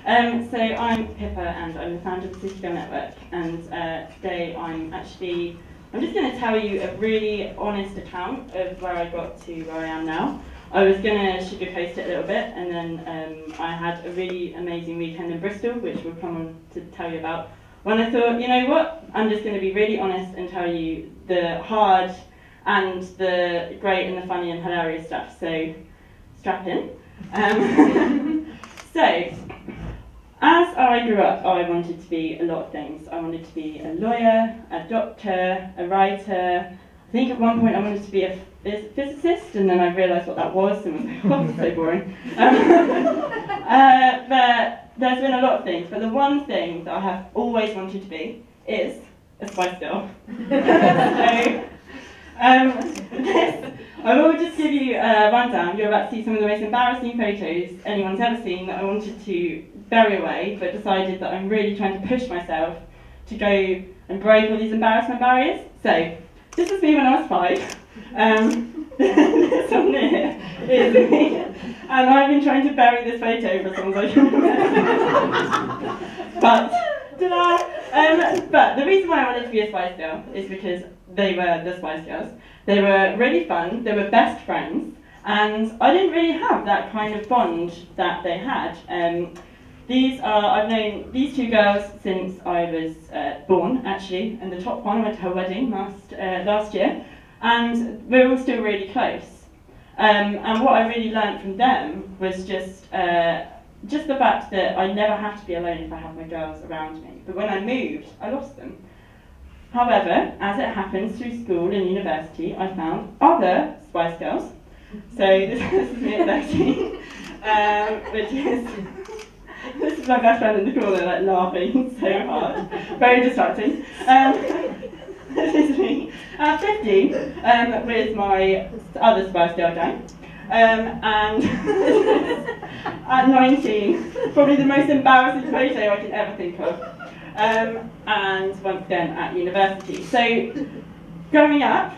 So I'm Pippa and I'm the founder of the Sisterhood network, and today I'm just going to tell you a really honest account of where I got to where I am now. I was going to sugarcoat it a little bit, and then I had a really amazing weekend in Bristol, which we'll come on to tell you about, when I thought, you know what, I'm just going to be really honest and tell you the hard and the great and the funny and hilarious stuff, so strap in. So, as I grew up, I wanted to be a lot of things. I wanted to be a lawyer, a doctor, a writer. I think at one point I wanted to be a physicist, and then I realised what that was and was like, oh, that's so boring. But there's been a lot of things, but the one thing that I have always wanted to be is a Spice Girl. So, I will just give you a rundown. You're about to see some of the most embarrassing photos anyone's ever seen that I wanted to bury away, but decided that I'm really trying to push myself to go and break all these embarrassment barriers. So, this was me when I was 5. This one here is me, and I've been trying to bury this photo for as long as I can remember. But, but the reason why I wanted to be a Spice Girl is because they were the Spice Girls. They were really fun, they were best friends, and I didn't really have that kind of bond that they had. I've known these two girls since I was born, actually, and the top one, I went to her wedding last year, and we're all still really close. And what I really learned from them was just the fact that I never have to be alone if I have my girls around me. But when I moved, I lost them. However, as it happens through school and university, I found other Spice Girls. So this is me at 13, which is... This is my best friend in the corner, like laughing so hard. Very distracting. This is me at 15 with my other Spice Girl gang. And at 19, probably the most embarrassing photo I can ever think of. And once again at university. So, growing up,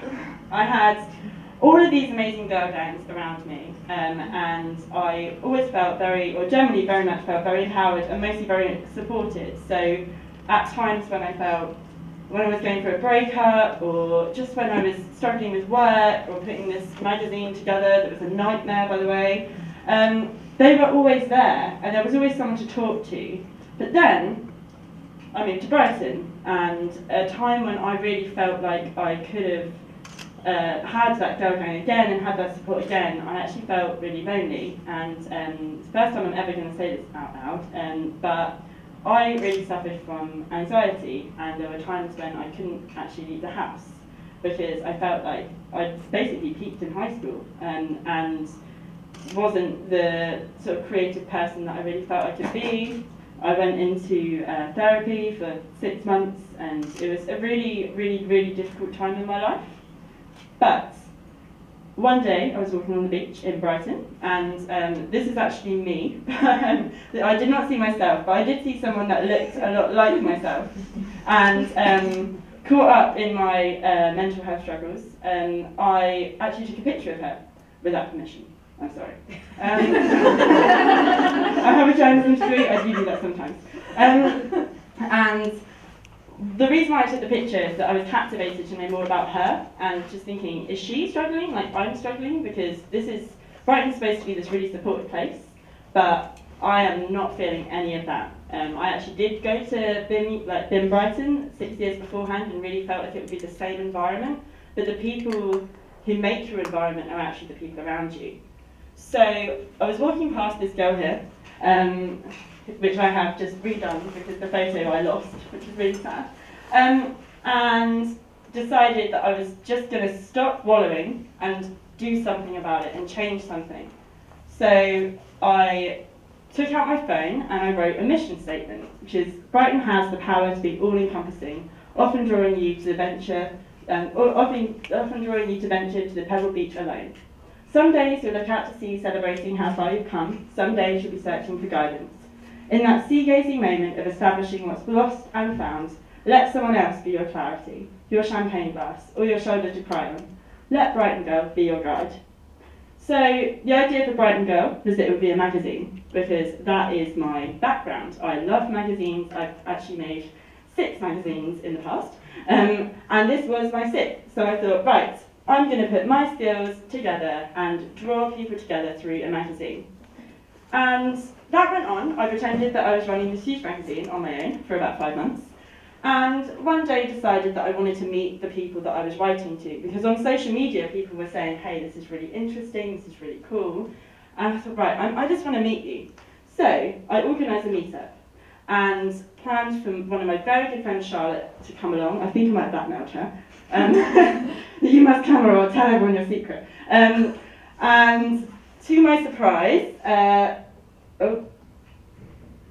I had all of these amazing girl gangs around me, and I always felt generally very much felt very empowered and mostly very supported. So at times when I was going through a breakup, or just when I was struggling with work, or putting this magazine together that was a nightmare, by the way, they were always there, and there was always someone to talk to. But then I moved to Brighton, and a time when I really felt like I could have had that girl gang again and had that support again, I actually felt really lonely. And it's the first time I'm ever going to say this out loud, but I really suffered from anxiety, and there were times when I couldn't actually leave the house because I felt like I'd basically peaked in high school, and wasn't the sort of creative person that I really felt I could be. I went into therapy for 6 months, and it was a really, really, really difficult time in my life. But one day I was walking on the beach in Brighton, and this is actually me. I did not see myself, but I did see someone that looked a lot like myself, and caught up in my mental health struggles. I actually took a picture of her without permission. I'm sorry. I have a journalism degree, I do that sometimes. And the reason why I took the picture is that I was captivated to know more about her, and just thinking, is she struggling like I'm struggling? Because Brighton's supposed to be this really supportive place, but I am not feeling any of that. I actually did go to BIM Brighton 6 years beforehand, and really felt like it would be the same environment, but the people who make your environment are actually the people around you. So I was walking past this girl here, which I have just redone because the photo I lost, which is really sad, and decided that I was just going to stop wallowing and do something about it and change something. So I took out my phone and I wrote a mission statement, which is: Brighton has the power to be all-encompassing, often drawing you to venture to the Pebble Beach alone. Some days you'll look out to sea celebrating how far you've come, some days you'll be searching for guidance. In that sea-gazing moment of establishing what's lost and found, let someone else be your clarity, your champagne glass, or your shoulder to cry on. Let Brighton Girl be your guide. So the idea for Brighton Girl was that it would be a magazine, because that is my background. I love magazines. I've actually made 6 magazines in the past, and this was my 6th. So I thought, right, I'm going to put my skills together and draw people together through a magazine. And that went on. I pretended that I was running this huge magazine on my own for about 5 months. And one day decided that I wanted to meet the people that I was writing to, because on social media people were saying, hey, this is really interesting, this is really cool. And I thought, right, I just want to meet you. So I organised a meetup and planned for one of my very good friends, Charlotte, to come along. I think I might have blackmailed her. You must come or I'll tell everyone your secret. And to my surprise,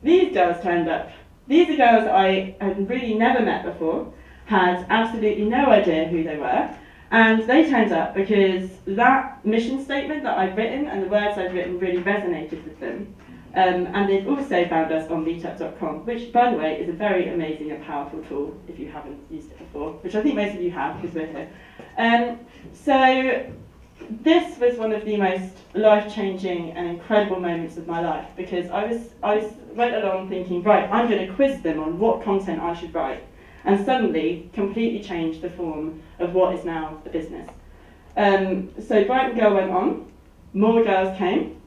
these girls turned up. These are girls I had really never met before, had absolutely no idea who they were, and they turned up because that mission statement that I've written and the words I've written really resonated with them. And they've also found us on meetup.com, which, by the way, is a very amazing and powerful tool if you haven't used it before, which I think most of you have because we're here. So this was one of the most life-changing and incredible moments of my life, because I went along thinking, right, I'm going to quiz them on what content I should write, and suddenly completely changed the form of what is now the business. So Brighton Girl went on, more girls came,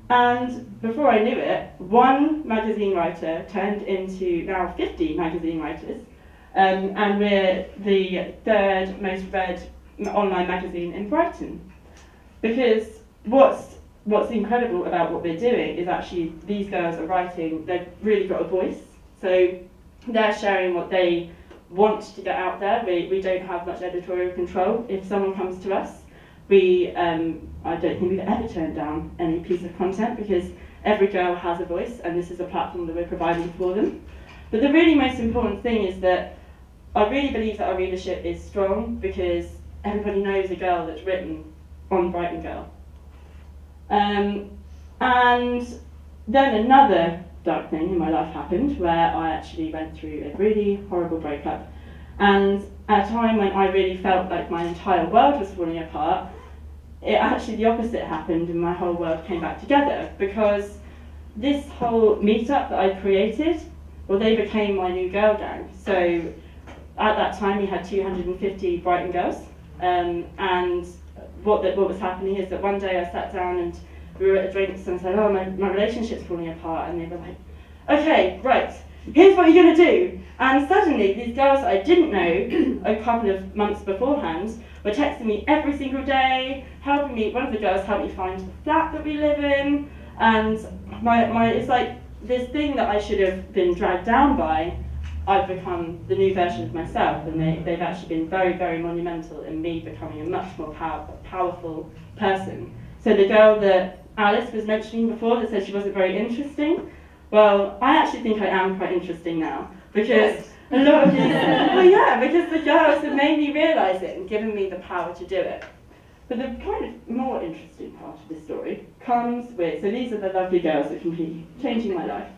and before I knew it, one magazine writer turned into now 50 magazine writers, and we're the 3rd most read online magazine in Brighton. Because what's incredible about what we're doing is actually these girls are writing, they've really got a voice, so they're sharing what they want to get out there. We don't have much editorial control. If someone comes to us, I don't think we've ever turned down any piece of content, because every girl has a voice and this is a platform that we're providing for them. But the really most important thing is that I really believe that our readership is strong, because everybody knows a girl that's written on Brighton Girl. And then another dark thing in my life happened, where I actually went through a really horrible breakup. And at a time when I really felt like my entire world was falling apart, the opposite happened and my whole world came back together, because this whole meetup that I created, well, they became my new girl gang. So at that time we had 250 Brighton girls, and what was happening is that one day I sat down and we were at a drinks and said, oh, my relationship's falling apart, and they were like, okay, right, here's what you're going to do. And suddenly these girls that I didn't know a couple of months beforehand were texting me every single day, helping me. One of the girls helped me find the flat that we live in, and it's like this thing that I should have been dragged down by, I've become the new version of myself, and they've actually been very, very monumental in me becoming a much more powerful person. So the girl that Alice was mentioning before that said she wasn't very interesting, well, I actually think I am quite interesting now, because a lot of these, well, yeah, because the girls have made me realise it and given me the power to do it. But the kind of more interesting part of this story comes with, so these are the lovely girls that are completely changing my life.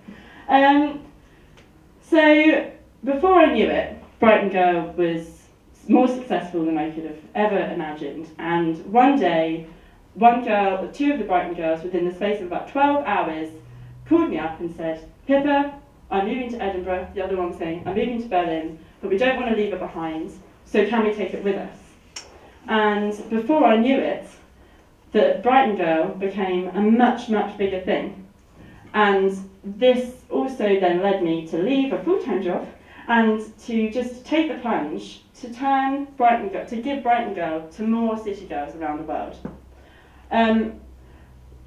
So before I knew it, Brighton Girl was more successful than I could have ever imagined. And one day, two of the Brighton girls, within the space of about 12 hours, called me up and said, Pippa, I'm moving to Edinburgh. The other one was saying, I'm moving to Berlin, but we don't want to leave it behind, so can we take it with us? And before I knew it, the Brighton Girl became a much, much bigger thing. And this also then led me to leave a full-time job and to just take the plunge to give Brighton Girl to more city girls around the world.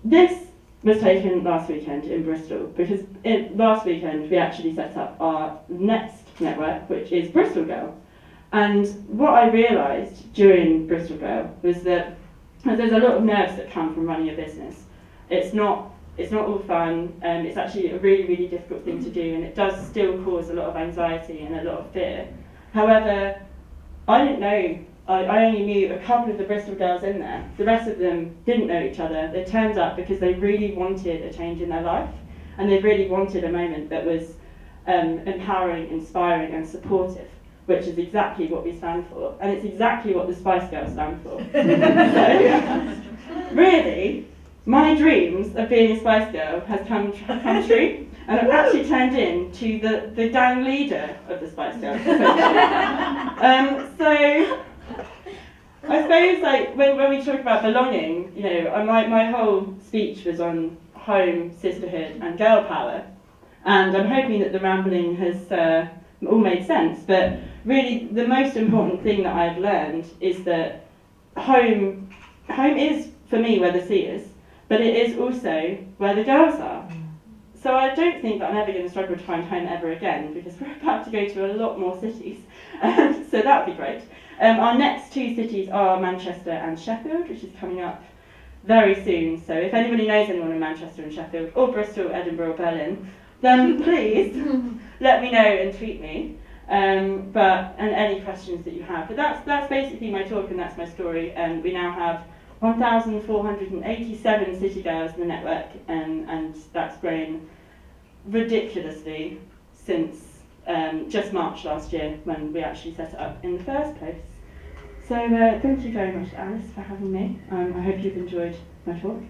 This was taken last weekend in Bristol, because last weekend we actually set up our next network, which is Bristol Girl. And what I realised during Bristol Girl was that there's a lot of nerves that come from running a business. It's not all fun, it's actually a really, really difficult thing to do, and it does still cause a lot of anxiety and a lot of fear. However, I didn't know, I only knew a couple of the Bristol girls in there. The rest of them didn't know each other. They turned up because they really wanted a change in their life, and they really wanted a moment that was empowering, inspiring and supportive, which is exactly what we stand for, and it's exactly what the Spice Girls stand for. really, my dreams of being a Spice Girl has come true, and I've actually turned into the gang leader of the Spice Girls. So I suppose, like, when we talk about belonging, you know, my whole speech was on home, sisterhood, and girl power, and I'm hoping that the rambling has all made sense. But really, the most important thing that I've learned is that home is, for me, where the sea is, but it is also where the girls are. So I don't think that I'm ever going to struggle to find home ever again, because we're about to go to a lot more cities, so that would be great. Our next 2 cities are Manchester and Sheffield, which is coming up very soon. So if anybody knows anyone in Manchester and Sheffield, or Bristol, Edinburgh, or Berlin, then please let me know and tweet me. And any questions that you have. But that's basically my talk, and that's my story. We now have 1,487 city girls in the network, and that's grown ridiculously since just March last year, when we actually set it up in the first place. So thank you very much, Alice, for having me. I hope you've enjoyed my talk.